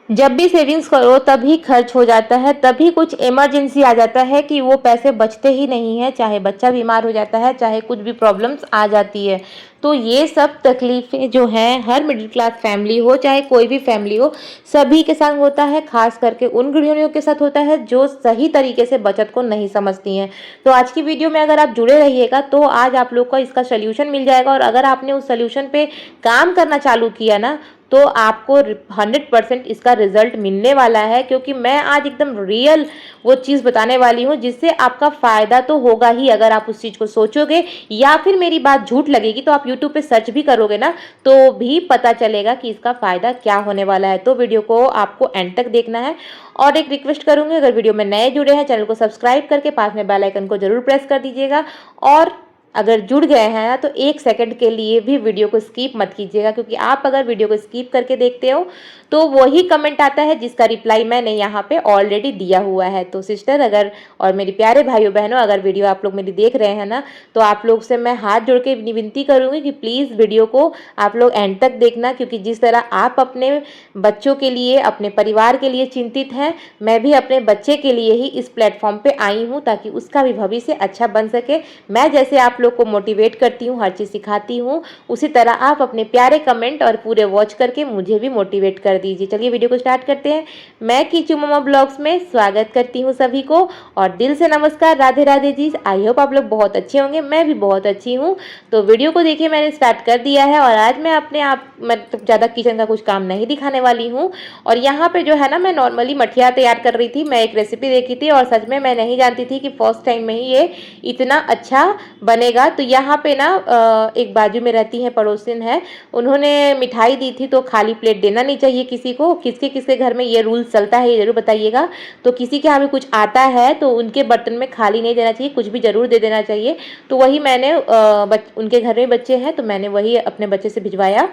जब भी सेविंग्स करो तभी खर्च हो जाता है, तभी कुछ इमरजेंसी आ जाता है कि वो पैसे बचते ही नहीं हैं, चाहे बच्चा बीमार हो जाता है, चाहे कुछ भी प्रॉब्लम्स आ जाती है। तो ये सब तकलीफ़ें जो हैं हर मिडिल क्लास फैमिली हो चाहे कोई भी फैमिली हो, सभी के संग होता है, ख़ास करके उन गृहिणियों के साथ होता है जो सही तरीके से बचत को नहीं समझती हैं। तो आज की वीडियो में अगर आप जुड़े रहिएगा तो आज आप लोग को इसका सॉल्यूशन मिल जाएगा, और अगर आपने उस सॉल्यूशन पे काम करना चालू किया ना तो आपको 100% इसका रिजल्ट मिलने वाला है, क्योंकि मैं आज एकदम रियल वो चीज़ बताने वाली हूँ जिससे आपका फ़ायदा तो होगा ही अगर आप उस चीज़ को सोचोगे, या फिर मेरी बात झूठ लगेगी तो आप यूट्यूब पे सर्च भी करोगे ना तो भी पता चलेगा कि इसका फ़ायदा क्या होने वाला है। तो वीडियो को आपको एंड तक देखना है। और एक रिक्वेस्ट करूँगी, अगर वीडियो में नए जुड़े हैं चैनल को सब्सक्राइब करके पास में बेल आइकन को जरूर प्रेस कर दीजिएगा, और अगर जुड़ गए हैं तो 1 सेकंड के लिए भी वीडियो को स्किप मत कीजिएगा, क्योंकि आप अगर वीडियो को स्किप करके देखते हो तो वही कमेंट आता है जिसका रिप्लाई मैंने यहाँ पे ऑलरेडी दिया हुआ है। तो सिस्टर अगर और मेरे प्यारे भाइयों बहनों, अगर वीडियो आप लोग मेरी देख रहे हैं ना तो आप लोग से मैं हाथ जोड़ के विनती करूँगी कि प्लीज़ वीडियो को आप लोग एंड तक देखना, क्योंकि जिस तरह आप अपने बच्चों के लिए, अपने परिवार के लिए चिंतित हैं, मैं भी अपने बच्चे के लिए ही इस प्लेटफॉर्म पे आई हूँ ताकि उसका भी भविष्य अच्छा बन सके। मैं जैसे आप लोग को मोटिवेट करती हूँ, हर चीज़ सिखाती हूँ, उसी तरह आप अपने प्यारे कमेंट और पूरे वॉच करके मुझे भी मोटिवेट कर दीजिए। चलिए वीडियो को स्टार्ट करते हैं। मैं कीचू मम्मा ब्लॉग्स में स्वागत करती हूँ सभी को, और दिल से नमस्कार, राधे राधे जी। आई होप आप लोग बहुत अच्छे होंगे, मैं भी बहुत अच्छी हूँ। तो वीडियो को देखिए, मैंने स्टार्ट कर दिया है, और आज मैं अपने आप मतलब ज़्यादा किचन का कुछ काम नहीं दिखाने वाली हूँ। और यहाँ पे जो है ना, मैं नॉर्मली मठिया तैयार कर रही थी। मैं एक रेसिपी देखी थी और सच में मैं नहीं जानती थी कि फर्स्ट टाइम में ही ये इतना अच्छा बनेगा। तो यहाँ पे ना एक बाजू में रहती है पड़ोसिन है, उन्होंने मिठाई दी थी। तो खाली प्लेट देना नहीं चाहिए किसी को। किसके किसके घर में ये रूल चलता है ये जरूर बताइएगा। तो किसी के यहाँ भी कुछ आता है तो उनके बर्तन में खाली नहीं देना चाहिए, कुछ भी जरूर दे देना चाहिए। तो वही मैंने उनके घर में बच्चे हैं तो मैंने वही अपने बच्चे से भिजवाया।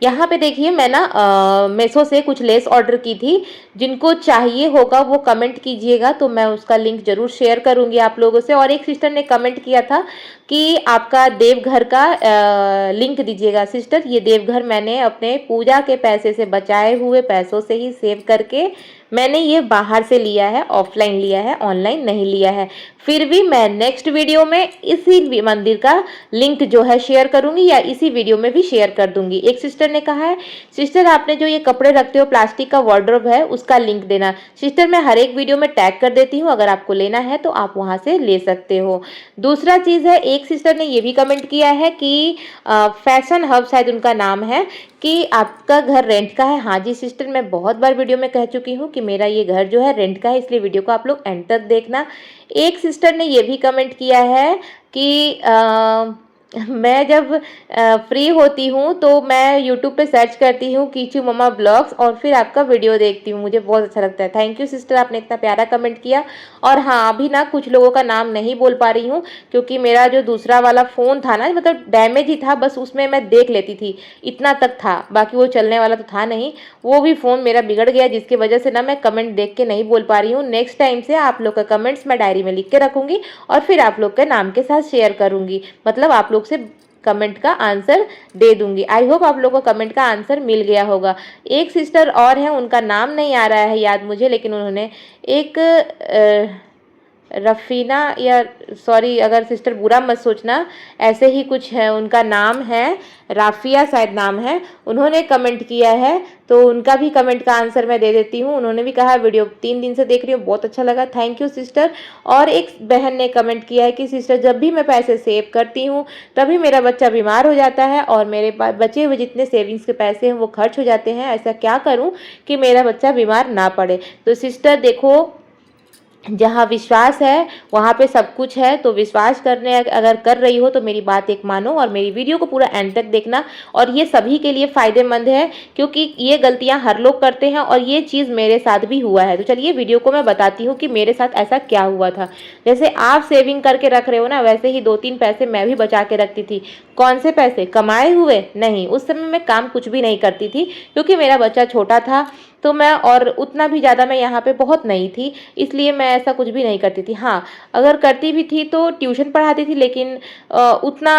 यहाँ पे देखिए, मैं ना मेसो से कुछ लेस ऑर्डर की थी। जिनको चाहिए होगा वो कमेंट कीजिएगा, तो मैं उसका लिंक जरूर शेयर करूँगी आप लोगों से। और एक सिस्टर ने कमेंट किया था कि आपका देवघर का लिंक दीजिएगा। सिस्टर, ये देवघर मैंने अपने पूजा के पैसे से, बचाए हुए पैसों से ही सेव करके मैंने ये बाहर से लिया है, ऑफलाइन लिया है, ऑनलाइन नहीं लिया है। फिर भी मैं नेक्स्ट वीडियो में इसी मंदिर का लिंक जो है शेयर करूंगी, या इसी वीडियो में भी शेयर कर दूंगी। एक सिस्टर ने कहा है, सिस्टर आपने जो ये कपड़े रखते हो प्लास्टिक का वार्डरोब है उसका लिंक देना। सिस्टर, मैं हर एक वीडियो में टैग कर देती हूँ, अगर आपको लेना है तो आप वहां से ले सकते हो। दूसरा चीज़ है, एक सिस्टर ने ये भी कमेंट किया है कि फैशन हब शायद उनका नाम है, कि आपका घर रेंट का है। हाँ जी सिस्टर, मैं बहुत बार वीडियो में कह चुकी हूँ कि मेरा ये घर जो है रेंट का है, इसलिए वीडियो को आप लोग एंड तक देखना। एक सिस्टर ने ये भी कमेंट किया है कि मैं जब फ्री होती हूँ तो मैं यूट्यूब पे सर्च करती हूँ कीचू मम्मा ब्लॉग्स, और फिर आपका वीडियो देखती हूँ, मुझे बहुत अच्छा लगता है। थैंक यू सिस्टर, आपने इतना प्यारा कमेंट किया। और हाँ, अभी ना कुछ लोगों का नाम नहीं बोल पा रही हूँ, क्योंकि मेरा जो दूसरा वाला फ़ोन था ना, मतलब डैमेज ही था, बस उसमें मैं देख लेती थी, इतना तक था, बाकी वो चलने वाला तो था नहीं। वो भी फ़ोन मेरा बिगड़ गया, जिसकी वजह से ना मैं कमेंट देख के नहीं बोल पा रही हूँ। नेक्स्ट टाइम से आप लोग का कमेंट्स मैं डायरी में लिख के रखूँगी और फिर आप लोग के नाम के साथ शेयर करूँगी, मतलब आप लोग से कमेंट का आंसर दे दूंगी। आई होप आप लोगों को कमेंट का आंसर मिल गया होगा। एक सिस्टर और हैं, उनका नाम नहीं आ रहा है याद मुझे, लेकिन उन्होंने एक रफ़ीना, या सॉरी अगर सिस्टर बुरा मत सोचना, ऐसे ही कुछ है उनका नाम है, राफिया शायद नाम है, उन्होंने कमेंट किया है। तो उनका भी कमेंट का आंसर मैं दे देती हूँ। उन्होंने भी कहा वीडियो 3 दिन से देख रही हूँ, बहुत अच्छा लगा, थैंक यू सिस्टर। और एक बहन ने कमेंट किया है कि सिस्टर, जब भी मैं पैसे सेव करती हूँ तभी मेरा बच्चा बीमार हो जाता है और मेरे पास बचे हुए जितने सेविंग्स के पैसे हैं वो खर्च हो जाते हैं। ऐसा क्या करूँ कि मेरा बच्चा बीमार ना पड़े। तो सिस्टर देखो, जहाँ विश्वास है वहाँ पे सब कुछ है। तो विश्वास करने अगर कर रही हो तो मेरी बात एक मानो और मेरी वीडियो को पूरा एंड तक देखना। और ये सभी के लिए फ़ायदेमंद है, क्योंकि ये गलतियाँ हर लोग करते हैं और ये चीज़ मेरे साथ भी हुआ है। तो चलिए वीडियो को मैं बताती हूँ कि मेरे साथ ऐसा क्या हुआ था। जैसे आप सेविंग करके रख रहे हो ना, वैसे ही 2-3 पैसे मैं भी बचा के रखती थी। कौन से पैसे? कमाए हुए नहीं, उस समय मैं काम कुछ भी नहीं करती थी, क्योंकि मेरा बच्चा छोटा था। तो मैं, और उतना भी ज़्यादा मैं यहाँ पे बहुत नहीं थी, इसलिए मैं ऐसा कुछ भी नहीं करती थी। हाँ, अगर करती भी थी तो ट्यूशन पढ़ाती थी, लेकिन उतना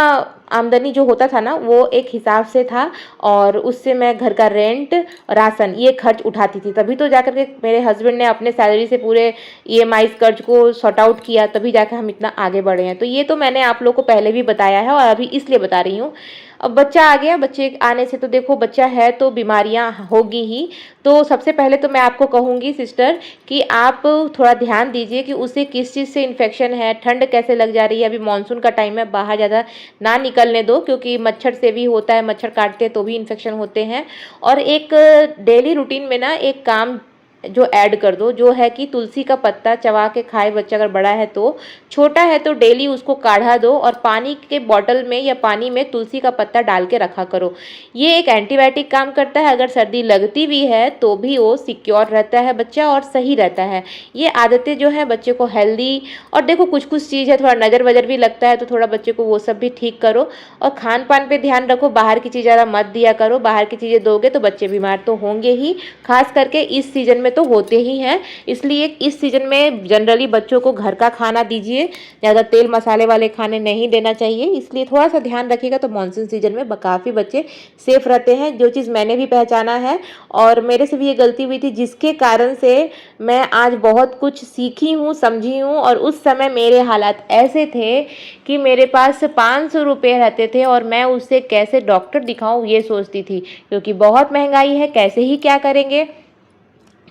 आमदनी जो होता था ना वो एक हिसाब से था, और उससे मैं घर का रेंट, राशन, ये खर्च उठाती थी। तभी तो जाकर के मेरे हस्बैंड ने अपने सैलरी से पूरे ईएमआई कर्ज को सॉर्ट आउट किया, तभी जाकर हम इतना आगे बढ़े हैं। तो ये तो मैंने आप लोग को पहले भी बताया है और अभी इसलिए बता रही हूँ। अब बच्चा आ गया, बच्चे आने से तो देखो बच्चा है तो बीमारियां होगी ही। तो सबसे पहले तो मैं आपको कहूँगी सिस्टर कि आप थोड़ा ध्यान दीजिए कि उसे किस चीज़ से इन्फेक्शन है, ठंड कैसे लग जा रही है। अभी मानसून का टाइम है, बाहर ज़्यादा ना निकलने दो, क्योंकि मच्छर से भी होता है, मच्छर काटते तो भी इन्फेक्शन होते हैं। और एक डेली रूटीन में ना एक काम जो ऐड कर दो, जो है कि तुलसी का पत्ता चबा के खाए बच्चा, अगर बड़ा है तो, छोटा है तो डेली उसको काढ़ा दो और पानी के बॉटल में या पानी में तुलसी का पत्ता डाल के रखा करो। ये एक एंटीबायोटिक काम करता है, अगर सर्दी लगती भी है तो भी वो सिक्योर रहता है बच्चा और सही रहता है। ये आदतें जो है बच्चे को हेल्दी, और देखो कुछ कुछ चीज़ है, थोड़ा नज़र वजर भी लगता है तो थोड़ा बच्चे को वो सब भी ठीक करो। और खान पान पे ध्यान रखो, बाहर की चीज़ ज़्यादा मत दिया करो, बाहर की चीज़ें दोगे तो बच्चे बीमार तो होंगे ही, खास करके इस सीज़न में तो होते ही हैं। इसलिए इस सीज़न में जनरली बच्चों को घर का खाना दीजिए, ज़्यादा तेल मसाले वाले खाने नहीं देना चाहिए। इसलिए थोड़ा सा ध्यान रखिएगा तो मानसून सीजन में काफ़ी बच्चे सेफ रहते हैं, जो चीज़ मैंने भी पहचाना है। और मेरे से भी ये गलती हुई थी, जिसके कारण से मैं आज बहुत कुछ सीखी हूँ, समझी हूँ। और उस समय मेरे हालात ऐसे थे कि मेरे पास 500 रुपये रहते थे और मैं उससे कैसे डॉक्टर दिखाऊँ ये सोचती थी, क्योंकि बहुत महंगाई है, कैसे ही क्या करेंगे।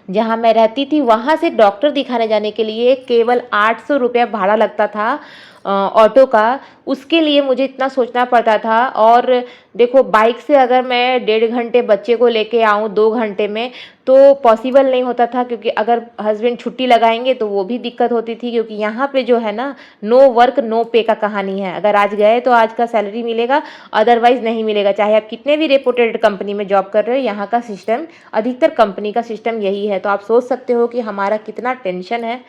जहाँ मैं रहती थी वहाँ से डॉक्टर दिखाने जाने के लिए केवल 800 रुपया भाड़ा लगता था ऑटो का। उसके लिए मुझे इतना सोचना पड़ता था। और देखो बाइक से अगर मैं 1.5 घंटे बच्चे को लेके आऊँ 2 घंटे में, तो पॉसिबल नहीं होता था, क्योंकि अगर हस्बैंड छुट्टी लगाएंगे तो वो भी दिक्कत होती थी। क्योंकि यहाँ पे जो है ना, नो वर्क नो पे का कहानी है। अगर आज गए तो आज का सैलरी मिलेगा, अदरवाइज नहीं मिलेगा। चाहे आप कितने भी रेपुटेड कंपनी में जॉब कर रहे हो, यहाँ का सिस्टम, अधिकतर कंपनी का सिस्टम यही है। तो आप सोच सकते हो कि हमारा कितना टेंशन है।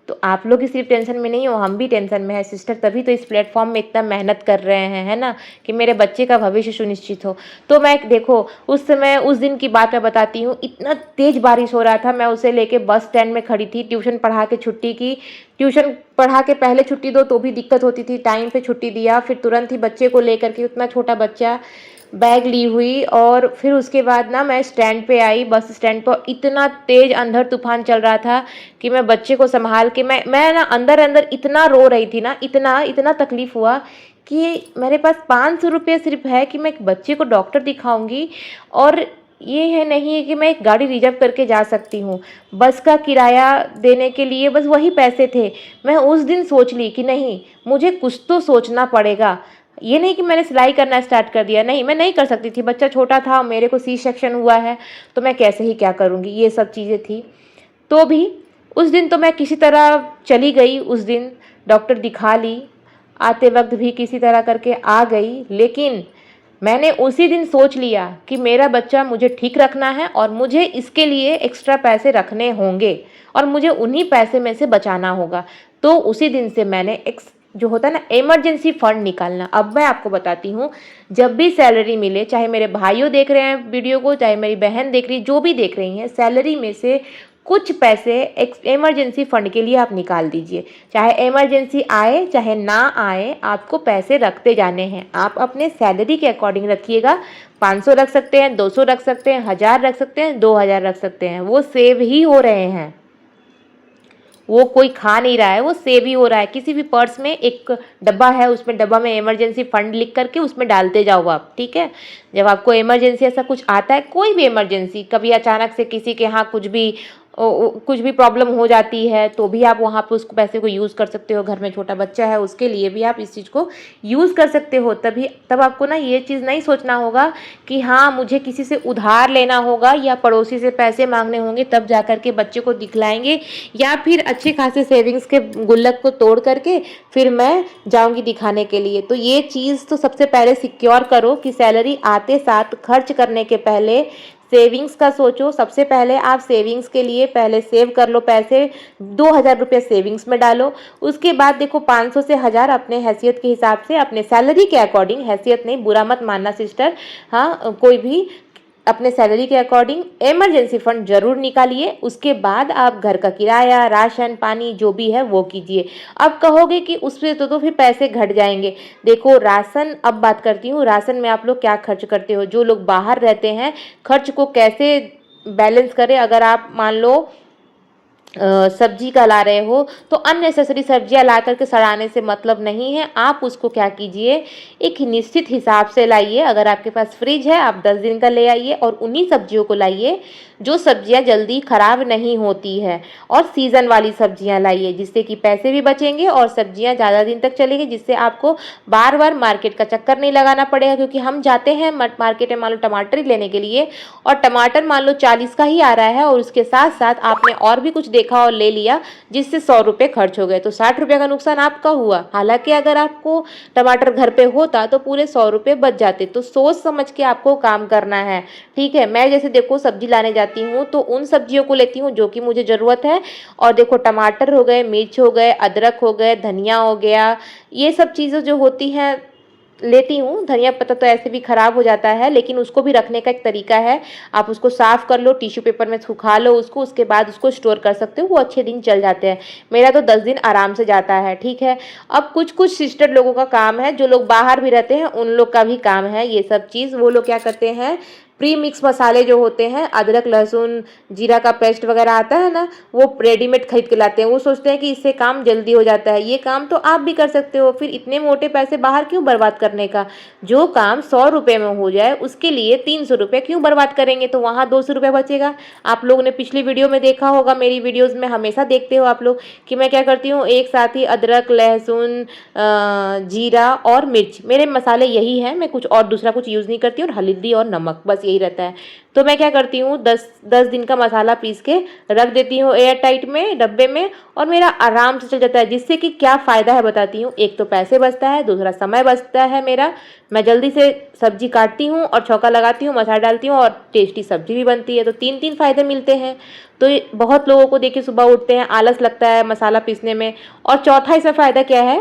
तो आप लोग ही सिर्फ टेंशन में नहीं हो, हम भी टेंशन में है सिस्टर, तभी तो इस प्लेटफॉर्म में इतना मेहनत कर रहे हैं, है ना, कि मेरे बच्चे का भविष्य सुनिश्चित हो। तो मैं देखो उस समय, उस दिन की बात मैं बताती हूँ, इतना तेज़ बारिश हो रहा था, मैं उसे लेके बस स्टैंड में खड़ी थी। ट्यूशन पढ़ा के छुट्टी की, ट्यूशन पढ़ा के पहले छुट्टी दो तो भी दिक्कत होती थी, टाइम पे छुट्टी दिया, फिर तुरंत ही बच्चे को लेकर के, उतना छोटा बच्चा, बैग ली हुई, और फिर उसके बाद ना मैं स्टैंड पे आई। बस स्टैंड पर इतना तेज़ अंधड़ तूफान चल रहा था कि मैं बच्चे को संभाल के, मैं ना अंदर अंदर इतना रो रही थी ना, इतना इतना तकलीफ़ हुआ कि मेरे पास 500 रुपये सिर्फ है कि मैं एक बच्चे को डॉक्टर दिखाऊंगी, और ये है नहीं है कि मैं एक गाड़ी रिजर्व करके जा सकती हूँ। बस का किराया देने के लिए बस वही पैसे थे। मैं उस दिन सोच ली कि नहीं, मुझे कुछ तो सोचना पड़ेगा। ये नहीं कि मैंने सिलाई करना स्टार्ट कर दिया, नहीं, मैं नहीं कर सकती थी, बच्चा छोटा था, मेरे को सी सेक्शन हुआ है, तो मैं कैसे ही क्या करूँगी, ये सब चीज़ें थी। तो भी उस दिन तो मैं किसी तरह चली गई, उस दिन डॉक्टर दिखा ली, आते वक्त भी किसी तरह करके आ गई। लेकिन मैंने उसी दिन सोच लिया कि मेरा बच्चा मुझे ठीक रखना है और मुझे इसके लिए एक्स्ट्रा पैसे रखने होंगे और मुझे उन्हीं पैसे में से बचाना होगा। तो उसी दिन से मैंने एक जो होता है ना इमरजेंसी फंड निकालना। अब मैं आपको बताती हूँ, जब भी सैलरी मिले, चाहे मेरे भाइयों देख रहे हैं वीडियो को, चाहे मेरी बहन देख रही है, जो भी देख रही हैं, सैलरी में से कुछ पैसे एक इमरजेंसी फंड के लिए आप निकाल दीजिए। चाहे इमरजेंसी आए चाहे ना आए, आपको पैसे रखते जाने हैं। आप अपने सैलरी के अकॉर्डिंग रखिएगा। 500 रख सकते हैं, 200 रख सकते हैं, 1000 रख सकते हैं, 2000 रख सकते हैं, वो सेव ही हो रहे हैं। वो कोई खा नहीं रहा है, वो सेव ही हो रहा है। किसी भी पर्स में एक डब्बा है, उसमें डब्बा में इमरजेंसी फंड लिख करके उसमें डालते जाओ आप, ठीक है। जब आपको इमरजेंसी ऐसा कुछ आता है, कोई भी इमरजेंसी, कभी अचानक से किसी के यहाँ कुछ भी प्रॉब्लम हो जाती है, तो भी आप वहाँ पे उसको पैसे को यूज़ कर सकते हो। घर में छोटा बच्चा है, उसके लिए भी आप इस चीज़ को यूज़ कर सकते हो। तब आपको ना ये चीज़ नहीं सोचना होगा कि हाँ मुझे किसी से उधार लेना होगा या पड़ोसी से पैसे मांगने होंगे तब जा कर के बच्चे को दिखलाएंगे, या फिर अच्छे खासे सेविंग्स के गुल्लक को तोड़ करके फिर मैं जाऊँगी दिखाने के लिए। तो ये चीज़ तो सबसे पहले सिक्योर करो कि सैलरी आते साथ खर्च करने के पहले सेविंग्स का सोचो। सबसे पहले आप सेविंग्स के लिए पहले सेव कर लो पैसे, 2000 रुपये सेविंग्स में डालो। उसके बाद देखो 500 से 1000 अपने हैसियत के हिसाब से, अपने सैलरी के अकॉर्डिंग, हैसियत नहीं, बुरा मत मानना सिस्टर, हाँ कोई भी अपने सैलरी के अकॉर्डिंग इमरजेंसी फंड जरूर निकालिए। उसके बाद आप घर का किराया, राशन पानी जो भी है वो कीजिए। अब कहोगे कि उससे तो फिर पैसे घट जाएंगे। देखो राशन, अब बात करती हूँ राशन में आप लोग क्या खर्च करते हो। जो लोग बाहर रहते हैं, खर्च को कैसे बैलेंस करें। अगर आप मान लो सब्जी का ला रहे हो तो अननेसेसरी सब्जियां ला करके सड़ाने से मतलब नहीं है। आप उसको क्या कीजिए, एक निश्चित हिसाब से लाइए। अगर आपके पास फ्रिज है, आप 10 दिन का ले आइए और उन्हीं सब्जियों को लाइए जो सब्जियां जल्दी खराब नहीं होती है, और सीज़न वाली सब्जियां लाइए, जिससे कि पैसे भी बचेंगे और सब्जियां ज़्यादा दिन तक चलेंगी, जिससे आपको बार बार मार्केट का चक्कर नहीं लगाना पड़ेगा। क्योंकि हम जाते हैं मार्केट में मान लो टमाटर ही लेने के लिए, और टमाटर मान लो 40 का ही आ रहा है, और उसके साथ साथ आपने और भी कुछ देखा और ले लिया, जिससे 100 रुपये खर्च हो गए, तो 60 रुपये का नुकसान आपका हुआ। हालांकि अगर आपको टमाटर घर पे होता तो पूरे 100 रुपये बच जाते। तो सोच समझ के आपको काम करना है, ठीक है। मैं जैसे देखो सब्जी लाने जाती हूँ तो उन सब्जियों को लेती हूँ जो कि मुझे ज़रूरत है। और देखो टमाटर हो गए, मिर्च हो गए, अदरक हो गए, धनिया हो गया, ये सब चीज़ें जो होती हैं लेती हूँ। धनिया पत्ता तो ऐसे भी खराब हो जाता है, लेकिन उसको भी रखने का एक तरीका है। आप उसको साफ़ कर लो, टिश्यू पेपर में सुखा लो उसको, उसके बाद उसको स्टोर कर सकते हो, वो अच्छे दिन चल जाते हैं। मेरा तो 10 दिन आराम से जाता है, ठीक है। अब कुछ कुछ सिस्टर लोगों का काम है, जो लोग बाहर भी रहते हैं उन लोग का भी काम है ये सब चीज़। वो लोग क्या करते हैं, प्री मिक्स मसाले जो होते हैं, अदरक लहसुन जीरा का पेस्ट वगैरह आता है ना, वो रेडीमेड खरीद के लाते हैं। वो सोचते हैं कि इससे काम जल्दी हो जाता है। ये काम तो आप भी कर सकते हो, फिर इतने मोटे पैसे बाहर क्यों बर्बाद करने का। जो काम 100 रुपये में हो जाए उसके लिए 300 रुपये क्यों बर्बाद करेंगे, तो वहाँ 200 रुपये बचेगा। आप लोगों ने पिछली वीडियो में देखा होगा, मेरी वीडियोज़ में हमेशा देखते हो आप लोग कि मैं क्या करती हूँ, एक साथ ही अदरक लहसुन जीरा और मिर्च, मेरे मसाले यही हैं। मैं कुछ और दूसरा कुछ यूज़ नहीं करती, और हल्दी और नमक, बस यही रहता है। तो मैं क्या करती हूँ, 10 दिन का मसाला पीस के रख देती हूँ एयर टाइट में डब्बे में, और मेरा आराम से चल जाता है। जिससे कि क्या फ़ायदा है बताती हूँ। एक तो पैसे बचता है, दूसरा समय बचता है मेरा। मैं जल्दी से सब्जी काटती हूँ और छौंका लगाती हूँ, मसाला डालती हूँ, और टेस्टी सब्जी भी बनती है। तो 3 फ़ायदे मिलते हैं। तो बहुत लोगों को देखिए सुबह उठते हैं, आलस लगता है मसाला पीसने में। और चौथा इसमें फ़ायदा क्या है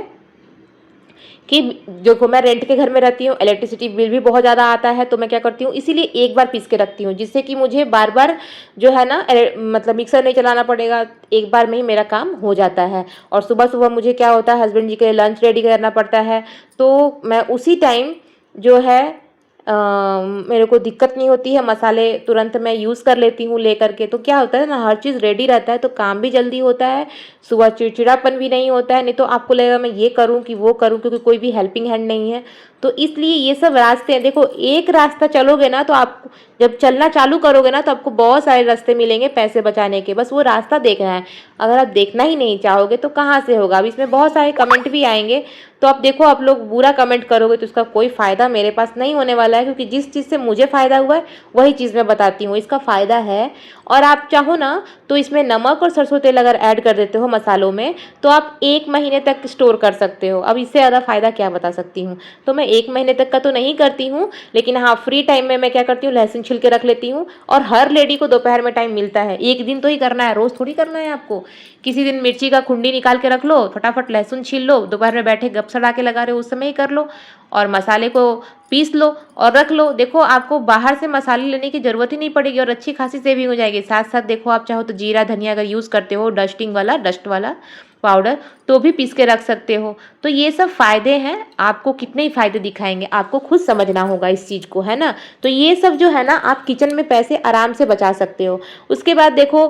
कि देखो मैं रेंट के घर में रहती हूँ, इलेक्ट्रिसिटी बिल भी बहुत ज़्यादा आता है। तो मैं क्या करती हूँ, इसीलिए एक बार पीस के रखती हूँ, जिससे कि मुझे बार बार जो है ना मतलब मिक्सर नहीं चलाना पड़ेगा। एक बार में ही मेरा काम हो जाता है। और सुबह सुबह मुझे क्या होता है, हस्बैंड जी के लिए लंच रेडी करना पड़ता है, तो मैं उसी टाइम जो है मेरे को दिक्कत नहीं होती है। मसाले तुरंत मैं यूज़ कर लेती हूँ ले करके। तो क्या होता है ना, हर चीज़ रेडी रहता है तो काम भी जल्दी होता है, सुबह चिड़चिड़ापन भी नहीं होता है। नहीं तो आपको लगेगा मैं ये करूँ कि वो करूँ, क्योंकि कोई भी हेल्पिंग हैंड नहीं है। तो इसलिए ये सब रास्ते हैं। देखो एक रास्ता चलोगे ना, तो आप जब चलना चालू करोगे ना, तो आपको बहुत सारे रास्ते मिलेंगे पैसे बचाने के। बस वो रास्ता देखना है। अगर आप देखना ही नहीं चाहोगे तो कहाँ से होगा। अब इसमें बहुत सारे कमेंट भी आएंगे, तो अब देखो आप लोग बुरा कमेंट करोगे तो उसका कोई फ़ायदा मेरे पास नहीं होने वाला है। क्योंकि जिस चीज़ से मुझे फ़ायदा हुआ है वही चीज़ मैं बताती हूँ, इसका फ़ायदा है। और आप चाहो ना तो इसमें नमक और सरसों तेल अगर ऐड कर देते हो मसालों में, तो आप 1 महीने तक स्टोर कर सकते हो। अब इससे ज़्यादा फ़ायदा क्या बता सकती हूँ। तो मैं 1 महीने तक का तो नहीं करती हूँ, लेकिन हाँ फ्री टाइम में मैं क्या करती हूँ, लहसुन छिल के रख लेती हूँ। और हर लेडी को दोपहर में टाइम मिलता है, एक दिन तो ही करना है, रोज़ थोड़ी करना है आपको। किसी दिन मिर्ची का खुंडी निकाल के रख लो, फटाफट लहसुन छील लो, दोपहर में बैठे गप सड़ा के लगा रहे हो उस समय ही कर लो, और मसाले को पीस लो और रख लो। देखो आपको बाहर से मसाले लेने की ज़रूरत ही नहीं पड़ेगी, और अच्छी खासी सेविंग हो जाएगी। साथ साथ देखो आप चाहो तो जीरा धनिया अगर यूज़ करते हो, डस्ट वाला पाउडर, तो भी पीस के रख सकते हो। तो ये सब फ़ायदे हैं। आपको कितने ही फ़ायदे दिखाएंगे, आपको खुद समझना होगा इस चीज़ को, है ना। तो ये सब जो है ना, आप किचन में पैसे आराम से बचा सकते हो। उसके बाद देखो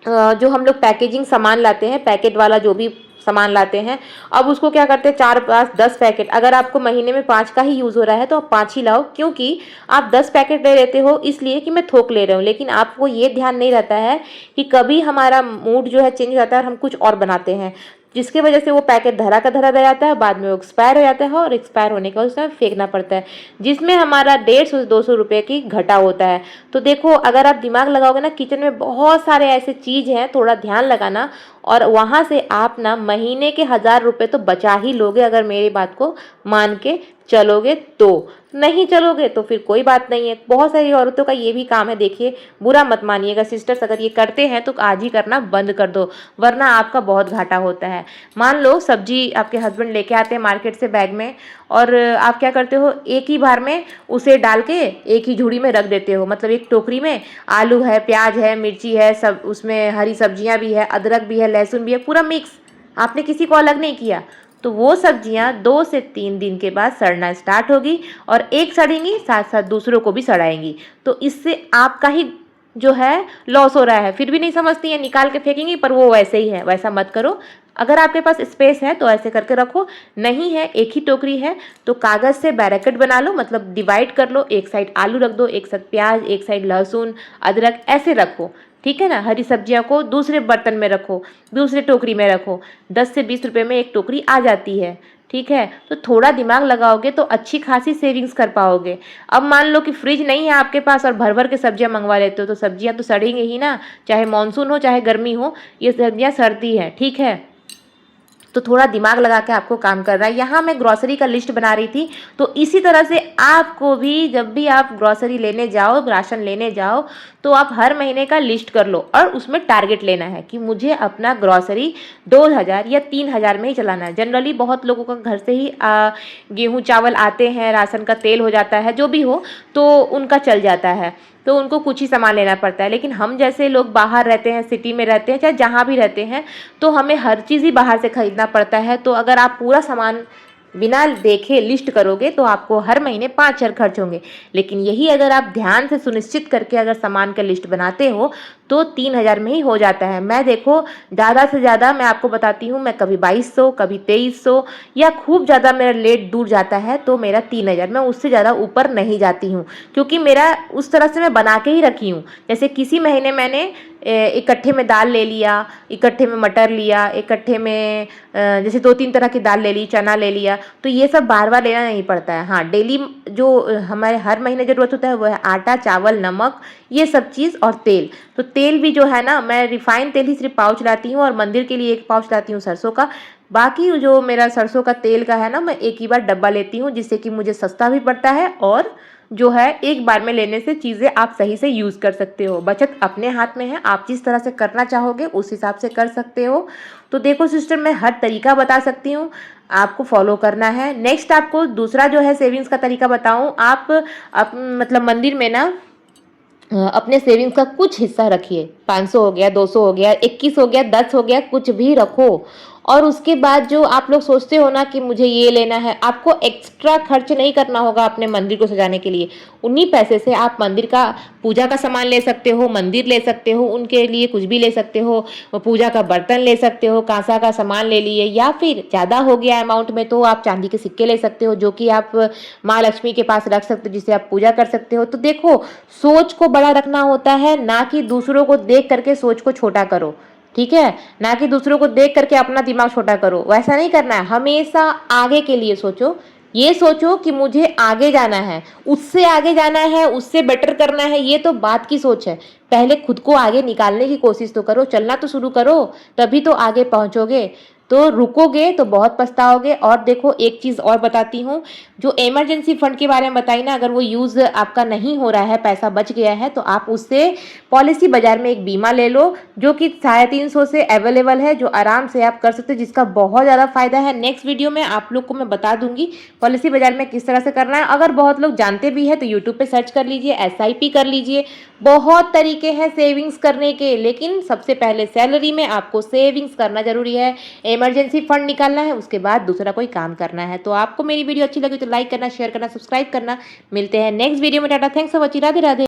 जो हम लोग पैकेजिंग सामान लाते हैं, पैकेट वाला जो भी सामान लाते हैं, अब उसको क्या करते हैं 4 5 10 पैकेट। अगर आपको महीने में 5 का ही यूज़ हो रहा है तो आप 5 ही लाओ, क्योंकि आप 10 पैकेट ले लेते हो इसलिए कि मैं थोक ले रहा हूँ। लेकिन आपको ये ध्यान नहीं रहता है कि कभी हमारा मूड जो है चेंज हो जाता है और हम कुछ और बनाते हैं, जिसकी वजह से वो पैकेट धरा का धरा रह जाता है, बाद में वो एक्सपायर हो जाता है, और एक्सपायर होने के बाद उसमें फेंकना पड़ता है, जिसमें हमारा 150 से 200 रुपये की घटा होता है। तो देखो अगर आप दिमाग लगाओगे ना, किचन में बहुत सारे ऐसे चीज़ हैं, थोड़ा ध्यान लगाना और वहाँ से आप ना महीने के 1000 रुपये तो बचा ही लोगे, अगर मेरी बात को मान के चलोगे तो। नहीं चलोगे तो फिर कोई बात नहीं है। बहुत सारी औरतों का ये भी काम है, देखिए बुरा मत मानिएगा सिस्टर्स, अगर ये करते हैं तो आज ही करना बंद कर दो, वरना आपका बहुत घाटा होता है। मान लो सब्जी आपके हस्बैंड लेके आते हैं मार्केट से बैग में, और आप क्या करते हो, एक ही बार में उसे डाल के एक ही झूड़ी में रख देते हो। मतलब एक टोकरी में आलू है, प्याज है, मिर्ची है, सब उसमें हरी सब्जियां भी है, अदरक भी है, लहसुन भी है, पूरा मिक्स, आपने किसी को अलग नहीं किया। तो वो सब्जियां 2 से 3 दिन के बाद सड़ना स्टार्ट होगी, और एक सड़ेंगी साथ साथ दूसरों को भी सड़ाएंगी। तो इससे आपका ही जो है लॉस हो रहा है। फिर भी नहीं समझती हैं, निकाल के फेंकेंगी, पर वो वैसे ही है। वैसा मत करो। अगर आपके पास स्पेस है तो ऐसे करके रखो, नहीं है एक ही टोकरी है तो कागज़ से बैरकेट बना लो, मतलब डिवाइड कर लो। एक साइड आलू रख दो, एक साइड प्याज, एक साइड लहसुन, अदरक, ऐसे रखो, ठीक है ना। हरी सब्जियां को दूसरे बर्तन में रखो, दूसरे टोकरी में रखो। 10 से 20 रुपए में एक टोकरी आ जाती है, ठीक है। तो थोड़ा दिमाग लगाओगे तो अच्छी खासी सेविंग्स कर पाओगे। अब मान लो कि फ्रिज नहीं है आपके पास और भर भर के सब्जियां मंगवा लेते हो, तो सब्जियां तो सड़ेंगे ही ना, चाहे मानसून हो चाहे गर्मी हो, ये सब्जियां सड़ती हैं, ठीक है। तो थोड़ा दिमाग लगा के आपको काम करना है। यहाँ मैं ग्रॉसरी का लिस्ट बना रही थी, तो इसी तरह से आपको भी जब भी आप ग्रॉसरी लेने जाओ, राशन लेने जाओ, तो आप हर महीने का लिस्ट कर लो और उसमें टारगेट लेना है कि मुझे अपना ग्रॉसरी 2000 या 3000 में ही चलाना है। जनरली बहुत लोगों का घर से ही गेहूँ चावल आते हैं, राशन का तेल हो जाता है, जो भी हो, तो उनका चल जाता है, तो उनको कुछ ही सामान लेना पड़ता है। लेकिन हम जैसे लोग बाहर रहते हैं, सिटी में रहते हैं, चाहे जहाँ भी रहते हैं, तो हमें हर चीज़ ही बाहर से खरीदना पड़ता है। तो अगर आप पूरा सामान बिना देखे लिस्ट करोगे तो आपको हर महीने 5000 खर्च होंगे। लेकिन यही अगर आप ध्यान से सुनिश्चित करके अगर सामान का लिस्ट बनाते हो तो 3000 में ही हो जाता है। मैं देखो ज़्यादा से ज़्यादा मैं आपको बताती हूँ, मैं कभी 2200, कभी 2300, या खूब ज़्यादा मेरा लेट दूर जाता है तो मेरा 3000, मैं उससे ज़्यादा ऊपर नहीं जाती हूँ, क्योंकि मेरा उस तरह से मैं बना के ही रखी हूँ। जैसे किसी महीने मैंने इकट्ठे में दाल ले लिया, इकट्ठे में मटर लिया, इकट्ठे में जैसे 2-3 तरह की दाल ले ली, चना ले लिया, तो ये सब बार बार लेना नहीं पड़ता है। हाँ, डेली जो हमारे हर महीने ज़रूरत होता है वो है आटा, चावल, नमक, ये सब चीज़, और तेल। तो तेल भी जो है ना, मैं रिफाइंड तेल ही सिर्फ पाउच लाती हूँ, और मंदिर के लिए एक पाउच लाती हूँ सरसों का। बाकी जो मेरा सरसों का तेल का है ना, मैं एक ही बार डब्बा लेती हूँ, जिससे कि मुझे सस्ता भी पड़ता है, और जो है एक बार में लेने से चीज़ें आप सही से यूज़ कर सकते हो। बचत अपने हाथ में है, आप जिस तरह से करना चाहोगे उस हिसाब से कर सकते हो। तो देखो सिस्टर, मैं हर तरीका बता सकती हूँ, आपको फॉलो करना है। नेक्स्ट आपको दूसरा जो है सेविंग्स का तरीका बताऊँ। आप मतलब मंदिर में ना अपने सेविंग्स का कुछ हिस्सा रखिए। 500 हो गया, 200 हो गया, 21 हो गया, 10 हो गया, कुछ भी रखो। और उसके बाद जो आप लोग सोचते हो ना कि मुझे ये लेना है, आपको एक्स्ट्रा खर्च नहीं करना होगा अपने मंदिर को सजाने के लिए। उन्हीं पैसे से आप मंदिर का पूजा का सामान ले सकते हो, मंदिर ले सकते हो, उनके लिए कुछ भी ले सकते हो, पूजा का बर्तन ले सकते हो, कांसा का सामान ले लिए, या फिर ज़्यादा हो गया अमाउंट में तो आप चांदी के सिक्के ले सकते हो, जो कि आप माँ लक्ष्मी के पास रख सकते हो, जिसे आप पूजा कर सकते हो। तो देखो, सोच को बड़ा रखना होता है, ना कि दूसरों को देख करके सोच को छोटा करो, ठीक है। ना कि दूसरों को देख करके अपना दिमाग छोटा करो, वैसा नहीं करना है। हमेशा आगे के लिए सोचो, ये सोचो कि मुझे आगे जाना है, उससे आगे जाना है, उससे बेटर करना है, ये तो बात की सोच है। पहले खुद को आगे निकालने की कोशिश तो करो, चलना तो शुरू करो, तभी तो आगे पहुंचोगे। तो रुकोगे तो बहुत पछताओगे। और देखो एक चीज़ और बताती हूँ, जो इमरजेंसी फंड के बारे में बताई ना, अगर वो यूज़ आपका नहीं हो रहा है, पैसा बच गया है, तो आप उससे पॉलिसी बाजार में एक बीमा ले लो, जो कि 350 से अवेलेबल है, जो आराम से आप कर सकते हो, जिसका बहुत ज़्यादा फायदा है। नेक्स्ट वीडियो में आप लोग को मैं बता दूंगी पॉलिसी बाजार में किस तरह से करना है। अगर बहुत लोग जानते भी है तो यूट्यूब पे सर्च कर लीजिए, SIP कर लीजिए, बहुत तरीके हैं सेविंग्स करने के। लेकिन सबसे पहले सैलरी में आपको सेविंग्स करना जरूरी है, इमरजेंसी फंड निकालना है, उसके बाद दूसरा कोई काम करना है। तो आपको मेरी वीडियो अच्छी लगी तो लाइक करना, शेयर करना, सब्सक्राइब करना। मिलते हैं नेक्स्ट वीडियो में। Tata, thanks for watching, Radhe Radhe.